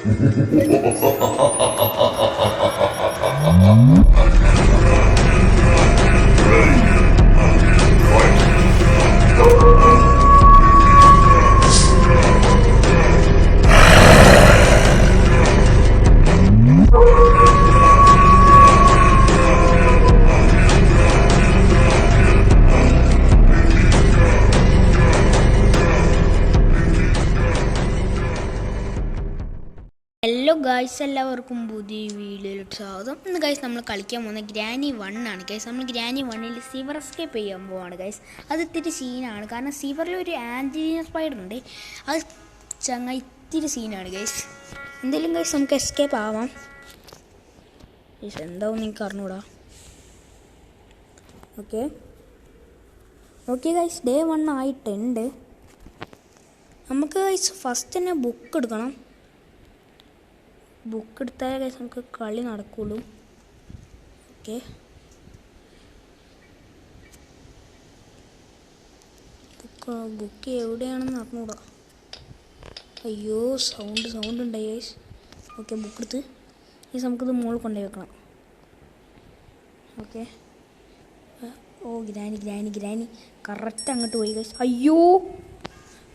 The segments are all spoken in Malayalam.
ഹലോ ഗായ്സ്, എല്ലാവർക്കും പുതിയ വീഡിയോയിലോട്ട് സ്വാഗതം. ഇന്ന് ഗൈസ് നമ്മൾ കളിക്കാൻ പോകുന്ന ഗ്രാനി 1 ആണ് ഗൈസ്. നമ്മൾ ഗ്രാനി 1 സിവർ എസ്കേപ്പ് ചെയ്യാൻ പോവാണ് ഗൈസ്. അത് ഇത്തിരി സീനാണ്, കാരണം സിവറിൽ ഒരു ആൻറ്റീന സ്പൈഡർ ഉണ്ട്. അത് ഇത്തിരി സീനാണ് ഗൈസ്. എന്തെങ്കിലും ഗൈസ് നമുക്ക് എസ്കേപ്പ് ആവാം ഗൈസ്. എന്താവും നിങ്ങൾക്ക് അറിഞ്ഞൂടാ. ഓക്കെ ഗൈസ്, ഡേ 1 ആയിട്ടുണ്ട്. നമുക്ക് ഗൈസ് ഫസ്റ്റ് തന്നെ ബുക്ക് എടുക്കണം. ബുക്ക് എടുത്താലേ ഗൈസ് നമുക്ക് കളി നടക്കുള്ളൂ. ഓക്കെ, ബുക്ക് എവിടെയാണെന്ന് അറിഞ്ഞൂടാ. അയ്യോ, സൗണ്ട് ഉണ്ടായി ഗൈസ്. ഓക്കെ, ബുക്ക് എടുത്ത് ഗൈസ് നമുക്കിത് മുകളിൽ കൊണ്ടുപോയി വെക്കണം. ഓക്കെ, ഓ ഗ്രാനി കറക്റ്റ് അങ്ങോട്ട് പോയി ഗൈസ്. അയ്യോ,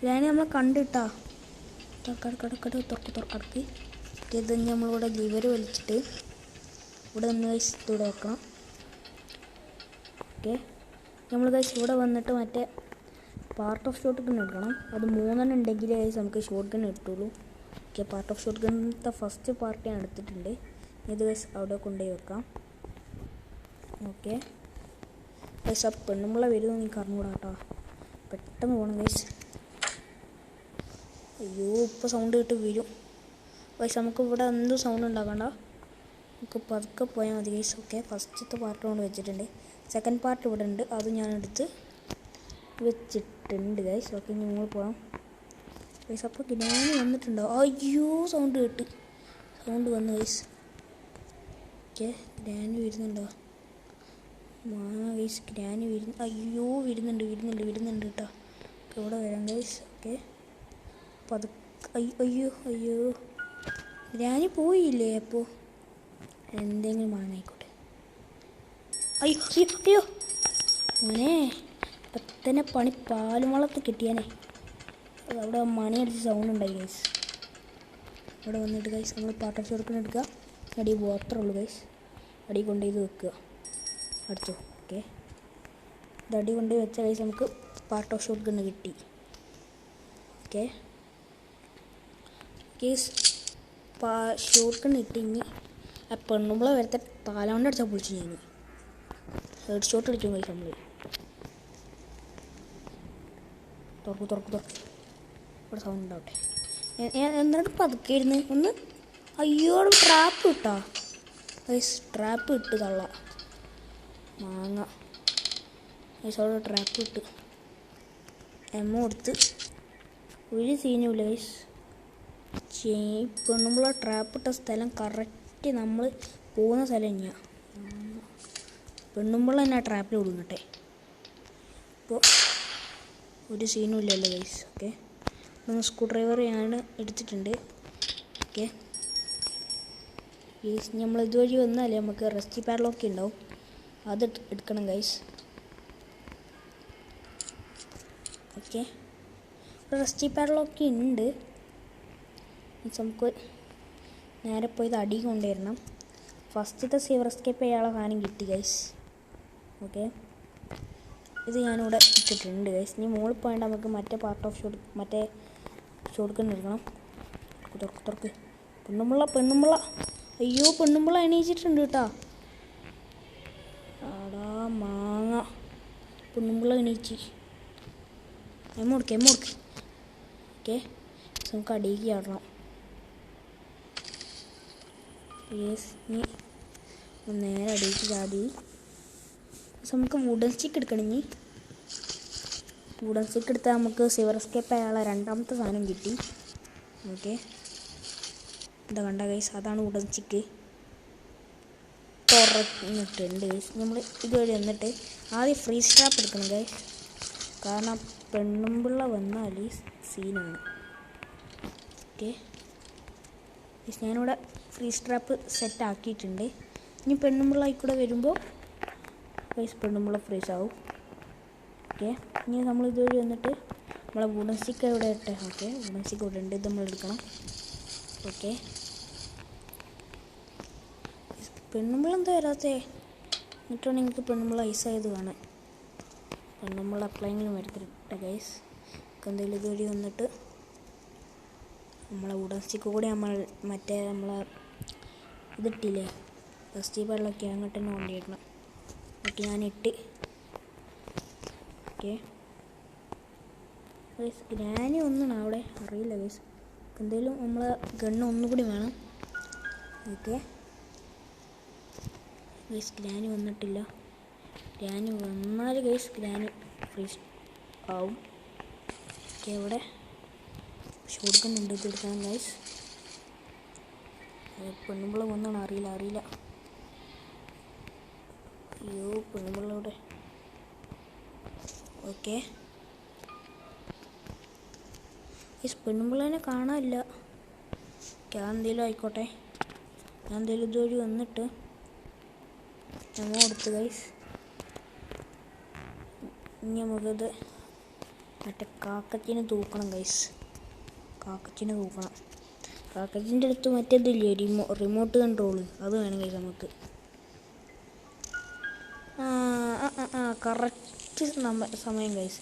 ഗ്രാനി നമ്മളെ കണ്ടിട്ടാ. തുറക്ക്. ഇത് നമ്മളിവിടെ ലിവർ വലിച്ചിട്ട് ഇവിടെ നിന്ന് ഗൈസ് ഇവിടെ വെക്കണം. ഓക്കെ, നമ്മൾ ഗൈസ് ഇവിടെ വന്നിട്ട് മറ്റേ പാർട്ട് ഓഫ് ഷോട്ട് ഗൺ എടുക്കണം. അത് 3 ഉണ്ടെങ്കിലേ ഗൈസ് നമുക്ക് ഷോട്ട് ഗൺ കിട്ടുള്ളൂ. ഓക്കെ, പാർട്ട് ഓഫ് ഷോട്ട് ഗണിൻ്റെ ഫസ്റ്റ് പാർട്ട് ഞാൻ എടുത്തിട്ടുണ്ട്. ഇത് ഗൈസ് അവിടെ കൊണ്ടുപോയി വെക്കാം. ഓക്കെ ഗൈസ്, ആ പെണ്ണുമ്പള വരുമെന്ന് എനിക്ക് അറിഞ്ഞൂടാ കേട്ടോ. പെട്ടെന്ന് പോകണം ഗൈസ്. അയ്യോ, ഇപ്പോൾ സൗണ്ട് കേട്ട് വരും ഗൈസ്. നമുക്ക് ഇവിടെ എന്തും സൗണ്ട് ഉണ്ടാക്കണ്ട, നമുക്ക് പതുക്കെ പോയാൽ മതി ഗൈസ്. ഓക്കെ, ഫസ്റ്റത്തെ പാർട്ട് കൊണ്ട് വെച്ചിട്ടുണ്ട്. സെക്കൻഡ് പാർട്ട് ഇവിടെ ഉണ്ട്, അത് ഞാൻ എടുത്ത് വെച്ചിട്ടുണ്ട് ഗൈസ്. ഓക്കെ, നിങ്ങൾ പോകാം ഗൈസ്. അപ്പോൾ ഗ്രാനി വന്നിട്ടുണ്ടോ? അയ്യോ, സൗണ്ട് വന്നു ഗൈസ്. ഓക്കെ, ഗ്രാനി വരുന്നുണ്ടോ? ഗൈസ്, ഗ്രാനി അയ്യോ വരുന്നുണ്ട് കേട്ടോ. ഇവിടെ വരാം ഗൈസ്. ഓക്കെ, അയ്യോ ഗ്രാനി പോയില്ലേ? അപ്പോൾ എന്തെങ്കിലും വാങ്ങായിക്കോട്ടെ. അയ്യോ മോനെ, പത്തനെ പണി പാലും വളർത്ത് കിട്ടിയാനേ. അവിടെ മണി അടിച്ച് സൗണ്ട് ഉണ്ടായി ഗൈസ്. അവിടെ വന്നിട്ട് ഗൈസ് നമ്മൾ പാർട്ട് ഓഫ് ഷോട്ട് ഗൺ എടുക്കുക. അടി അത്രേ ഉള്ളൂ ഗൈസ്. അടി കൊണ്ടുപോയി വെക്കുക. അടിച്ചോ. ഓക്കെ, ഇത് അടി കൊണ്ടുപോയി വെച്ച ഗൈസ് നമുക്ക് പാർട്ട് ഓഫ് ഷോട്ട് ഗൺ കിട്ടി. ഓക്കെ ഗൈസ്, ഷോട്ട് ഗൺ കിട്ടി. ഇനി ആ പെണ്ണുമ്പളെ വരത്തെ താലാണ്ട് അടിച്ചാൽ പൊളിച്ചു. ഞാൻ ഹെഡ് ഷോട്ട് അടിക്കും ഗൈസ്. നമ്മൾ തുറക്ക്. ഇവിടെ സൗണ്ട് ഉണ്ടാവട്ടെ. എന്നിട്ട് പതുക്കെ ഇരുന്ന് ഒന്ന്. അയ്യോ, ട്രാപ്പ് ഇട്ടാ ഗൈസ്. ട്രാപ്പ് ഇട്ട് തള്ള മാങ്ങ ഗൈസ്. അവിടെ ട്രാപ്പ് ഇട്ട് എമ്മ കൊടുത്ത് ഒരു സീനുമില്ല ഗൈസ്. പെണ്ണുമ്പോൾ ട്രാപ്പ് ഇട്ട സ്ഥലം കറക്റ്റ് നമ്മൾ പോകുന്ന സ്ഥലം തന്നെയാണ്. പെണ്ണുമ്പോൾ തന്നെ ആ ട്രാപ്പിൽ കൊടുക്കട്ടെ. ഇപ്പോൾ ഒരു സീനും ഇല്ലല്ലോ ഗൈസ്. ഓക്കെ, സ്ക്രൂ ഡ്രൈവർ ഞാൻ എടുത്തിട്ടുണ്ട്. ഓക്കെ ഗൈസ്, നമ്മൾ ഇതുവഴി വന്നാലേ നമുക്ക് റെസ്റ്റി പാഡ്ലോക്ക് ഉണ്ടാവും, അത് എടുക്കണം ഗൈസ്. ഓക്കെ, റെസ്റ്റി പാഡ്ലോക്ക് ഉണ്ട്. നമുക്ക് നേരെ പോയി ഇത് അടി കൊണ്ടുവരണം. ഫസ്റ്റത്തെ സിവർ എസ്കേപ്പ് ചെയ്യാനുള്ള സാധനം കിട്ടി ഗൈസ്. ഓക്കെ, ഇത് ഞാനിവിടെ ഇട്ടിട്ടുണ്ട് ഗൈസ്. ഇനി മുകളിൽ പോയിട്ട് നമുക്ക് മറ്റേ പാർട്ട് ഓഫ് ഷോട്ട് ഗൺ എടുക്കണം. തുറക്ക്. പെണ്ണുമ്പള അയ്യോ, പെണ്ണുമ്പള എണീച്ചിട്ടുണ്ട് കേട്ടോ. ആടാ മാങ്ങ, പെണ്ണുമ്പള എണീച്ച്. എമ്മ കൊടുക്ക്. ഓക്കെ, നമുക്ക് അടിയിലേക്ക് ചാടണം. യെസ്, ഇനി നേരെ അടിയിലേക്ക് ചാടി നമുക്ക് വുഡൻ സ്റ്റിക്ക് എടുക്കണം. ഇനി വുഡൻ സ്റ്റിക്ക് എടുത്താൽ നമുക്ക് സിവർ എസ്കേപ്പ് ആയുള്ള രണ്ടാമത്തെ സാധനം കിട്ടി. ഓക്കെ, എന്താ കണ്ട ഗൈസ്, അതാണ് വുഡൻ സ്റ്റിക്ക്. തുറന്നിട്ടുണ്ട് ഗൈസ്. നമ്മൾ ഇതുവഴി വന്നിട്ട് ആദ്യം ഫ്രീസ് ട്രാപ്പ് എടുക്കണം ഗൈസ്, കാരണം പെണ്ണുമ്പിള്ള വന്നാൽ സീനാണ്. ഓക്കെ, ഞാനിവിടെ ഫ്രീസ് ട്രാപ്പ് സെറ്റ് ആക്കിയിട്ടുണ്ട്. ഇനി പെണ്ണുമ്പിള്ള കൂടെ വരുമ്പോൾ ഗൈസ് പെണ്ണുമ്പിള്ള ഫ്രീസ് ആവും. ഓക്കെ, ഇനി നമ്മൾ ഇതുവഴി വന്നിട്ട് നമ്മളെ വുഡൻ സ്റ്റിക്ക് ഇവിടെ ഇട്ടെ. ഓക്കെ, വുഡൻ സ്റ്റിക്ക് ഇവിടെ ഉണ്ട്, ഇത് നമ്മൾ എടുക്കണം. ഓക്കെ, പെണ്ണുമ്പിള്ള എന്താ വരാത്തേ? എന്നിട്ടാണ് നിങ്ങൾക്ക് പെണ്ണുമ്പിള്ള ഐസായത് കാണാൻ. പെണ്ണുമ്പിള്ള അപ്ലൈങ്കിലും എടുത്തിട്ട് ഗൈസ് എന്തെങ്കിലും ഇതുവഴി വന്നിട്ട് നമ്മളെ വുഡൻ സ്റ്റിക്ക് കൂടി നമ്മൾ മറ്റേ നമ്മളെ ഇതിട്ടില്ലേ റസ്റ്റി വെള്ളമൊക്കെ അങ്ങോട്ട് തന്നെ കൊണ്ടിടണം. ഓക്കെ, ഞാനിട്ട്. ഓക്കെ ഗൈസ്, ഗ്രാനി ഒന്നാണ് അവിടെ അറിയില്ല ഗൈസ്. എന്തെങ്കിലും നമ്മളെ ഗണ്ണ് ഒന്നുകൂടി വേണം. ഓക്കെ ഗൈസ്, ഗ്രാനി വന്നിട്ടില്ല. ഗ്രാനി വന്നാൽ ഗൈസ് ഗ്രാനി ഫ്രീസ് ആവും. ഓക്കെ, ഇവിടെ ഷോട്ട്ഗണ്ണുണ്ട്, ഇത് എടുക്കാൻ ഗൈസ്. പെണ്ണുമ്പിള്ള വന്നാണ് അറിയില്ല. അയ്യോ, പെണ്ണുമ്പിള്ള ഇവിടെ. ഓക്കെ ഗൈസ്, പെണ്ണുമ്പിള്ളേനെ കാണാനില്ല. ഞാൻ എന്തെങ്കിലും ആയിക്കോട്ടെ, ഞാൻ എന്തെങ്കിലും ഇതുവഴി വന്നിട്ട് ഞമ്മ കൊടുത്ത് ഗൈസ്. ഇനി നമുക്കത് മറ്റേ കാക്കച്ചിനെ തൂക്കണം ഗൈസ്. കാക്കച്ചിനെ തൂക്കണം. കാക്കച്ചിൻ്റെ അടുത്ത് മറ്റേതില്ലേ റിമോട്ട് കൺട്രോള്, അത് വേണം ഗൈസ് നമുക്ക്. കറക്റ്റ് സമയം ഗൈസ്.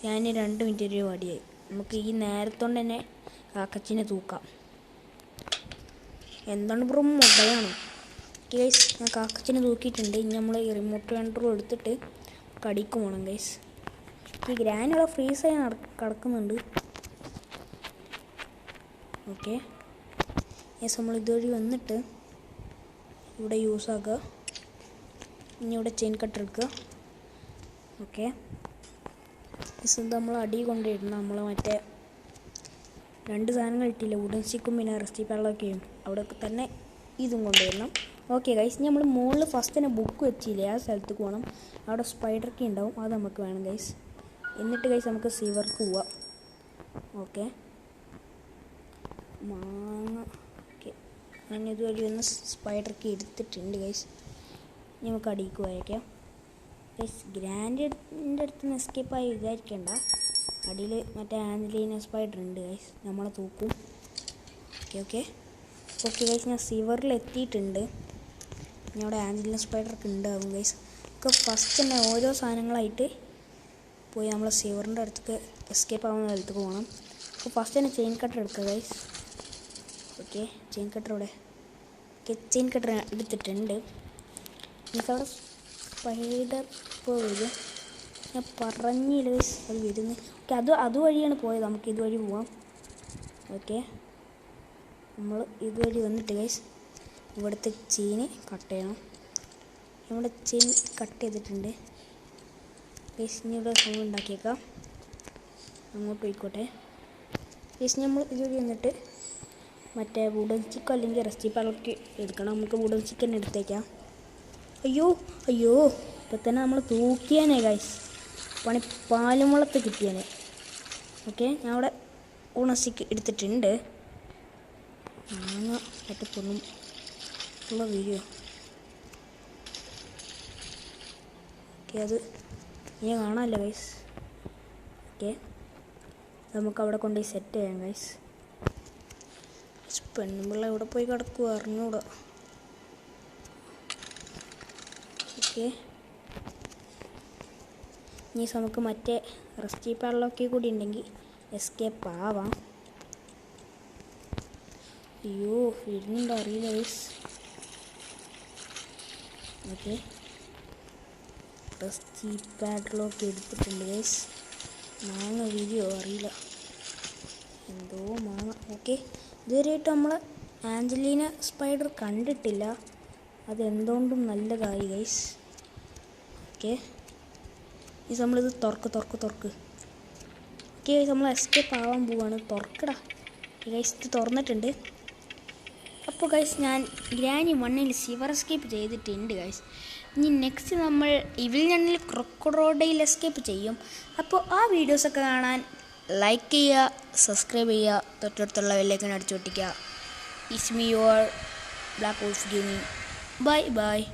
ഞാൻ 2 മിനിറ്റ് ഒരു വടിയായി. നമുക്ക് ഈ നേരത്തോണ്ട് തന്നെ കാക്കച്ചിനെ തൂക്കാം. എന്താണ് ബ്രോ, മുടയാണോ? ഗൈസ്, ഞാൻ കാക്കച്ചിനെ തൂക്കിയിട്ടുണ്ട്. ഇനി നമ്മൾ ഈ റിമോട്ട് കൺട്രോൾ എടുത്തിട്ട് കടിക്കും വേണം ഗൈസ്. ഈ ഗ്രാനുള്ള ഫ്രീസായി കിടക്കുന്നുണ്ട്. ഓക്കെ യെസ്, നമ്മൾ ഇതുവഴി വന്നിട്ട് ഇവിടെ യൂസ് ആക്കുക. ഇനി ഇവിടെ ചെയിൻ കട്ടർ എടുക്കുക. ഓക്കെ യെസ്, ഇത് നമ്മൾ അടി കൊണ്ടിടണം. നമ്മൾ മറ്റേ 2 സാധനങ്ങൾ ഇട്ടില്ല, വുഡൻ സ്റ്റിക്കും പിന്നെ റസ്റ്റി വെള്ളമൊക്കെയും അവിടെ തന്നെ ഇതും കൊണ്ടുവരണം. ഓക്കെ ഗൈസ്, ഇനി നമ്മൾ മുകളിൽ ഫസ്റ്റ് തന്നെ ബുക്ക് വെച്ചില്ലേ, ആ സ്ഥലത്ത് പോകണം. അവിടെ സ്പൈഡർക്ക് ഉണ്ടാവും, അത് നമുക്ക് വേണം ഗൈസ്. എന്നിട്ട് ഗൈസ് നമുക്ക് സിവർക്ക് പോവാം. ഓക്കെ, മാങ്ങ. ഓക്കെ, ഞാൻ ഇതുവഴി ഒന്ന് സ്പൈഡർക്ക് എടുത്തിട്ടുണ്ട് ഗൈസ്. ഇനി നമുക്ക് അടിക്ക് പോയേക്കാം ഗൈസ്. ഗ്രാൻഡിൻ്റെ അടുത്ത് നിന്ന് എസ്കേപ്പായി വിചാരിക്കേണ്ട, അടിയിൽ മറ്റേ ആൻജലീന സ്പൈഡർ ഉണ്ട് ഗൈസ്, നമ്മളെ തൂക്കും. ഓക്കെ ഗൈസ്, ഞാൻ സിവറിൽ എത്തിയിട്ടുണ്ട്. ഇനി അവിടെ ആൻജലീന സ്പൈഡറൊക്കെ ഉണ്ടാവും ഗൈസ്. ഒക്കെ ഫസ്റ്റ് തന്നെ ഓരോ സാധനങ്ങളായിട്ട് പോയി നമ്മൾ സിവറിൻ്റെ അടുത്തേക്ക് എസ്കേപ്പ് ആവുന്ന സ്ഥലത്തേക്ക് പോകണം. അപ്പോൾ ഫസ്റ്റ് തന്നെ ചെയിൻ കട്ടർ എടുക്കുക ഗൈസ്. ഓക്കെ, ചെയിൻ കട്ടർ ഇവിടെ. ഓക്കെ, ചെയിൻ കട്ടർ എടുത്തിട്ടുണ്ട്. എനിക്കവിടെ സ്പൈഡർ ഇപ്പോൾ വരും, ഞാൻ പറഞ്ഞില്ല ഗൈസ്, അത് വരുന്നു. ഓക്കെ, അതുവഴിയാണ് പോയത്, നമുക്ക് ഇതുവഴി പോവാം. ഓക്കെ, നമ്മൾ ഇതുവഴി വന്നിട്ട് ഗൈസ് ഇവിടുത്തെ ചെയിന് കട്ട് ചെയ്യണം. നമ്മുടെ ചെയിൻ കട്ട് ചെയ്തിട്ടുണ്ട് ഗൈസ്. ഇനി ഇവിടെ സൗണ്ട് ഉണ്ടാക്കിയേക്കാം, അങ്ങോട്ട് പോയിക്കോട്ടെ ഗൈസ്. നമ്മൾ ഇതുവഴി വന്നിട്ട് മറ്റേ വുഡൻ സ്റ്റിക്ക് അല്ലെങ്കിൽ റസ്റ്റി പാലൊക്കെ എടുക്കണം. നമുക്ക് വുഡൻ സ്റ്റിക്ക് തന്നെ എടുത്തേക്കാം. അയ്യോ ഇപ്പം തന്നെ നമ്മൾ തൂക്കിയാനേ ഗൈസ്, പണി പാലുമുളത്ത് കിട്ടിയാനേ. ഓക്കെ, ഞാൻ അവിടെ വുഡൻ സ്റ്റിക്ക് എടുത്തിട്ടുണ്ട്. മാങ്ങ മറ്റേ പൊണ്ണും ഉള്ള വീഡിയോ. ഓക്കെ, അത് ഇനി കാണാമല്ലോ ഗൈസ്. ഓക്കെ, നമുക്ക് അവിടെ കൊണ്ടുപോയി സെറ്റ് ചെയ്യാം ഗൈസ്. പെണ്ണുമ്പിള്ള എവിടെ പോയി കിടക്കുക അറിഞ്ഞൂടാ. ഓക്കെ, ഇനി നമുക്ക് മറ്റേ റസ്റ്റി പാലൊക്കെ കൂടി ഉണ്ടെങ്കിൽ എസ്കേപ്പ് ആവാം. അയ്യോ, വരുന്നുണ്ടോ അറിയില്ല ഗൈസ്. ഓക്കെ, റസ്റ്റി പാഡ്ലോക്ക് എടുത്തിട്ടുണ്ട് ഗൈസ്. മാങ്ങ വീഡിയോ അറിയില്ല, എന്തോ മാങ്ങ. ഓക്കെ, ഇതുവരെയായിട്ട് നമ്മൾ ആഞ്ചലീന സ്പൈഡർ കണ്ടിട്ടില്ല, അതെന്തുകൊണ്ടും നല്ലതായി ഗൈസ്. ഓക്കെ, ഈ നമ്മളിത് തുറക്ക്. ഓക്കെ, നമ്മൾ എസ്കേപ്പ് ആവാൻ പോവാണ്. തുറക്കടാ ഗൈസ്, ഇത് തുറന്നിട്ടുണ്ട്. അപ്പോൾ ഗൈസ്, ഞാൻ ഗ്രാനി 1 സിവർ എസ്കേപ്പ് ചെയ്തിട്ടുണ്ട് ഗൈസ്. ഇനി നെക്സ്റ്റ് നമ്മൾ ഇവിൽ ഞണ്ണിൽ ക്രൊക്കഡൈൽ എസ്കേപ്പ് ചെയ്യും. അപ്പോൾ ആ വീഡിയോസൊക്കെ കാണാൻ ലൈക്ക് ചെയ്യുക, സബ്സ്ക്രൈബ് ചെയ്യുക, തൊട്ടടുത്തുള്ള ബെല്ലൈക്കൺ അടിച്ചു പൊട്ടിക്കുക. It's me, your Black Wolf Gaming. Bye bye.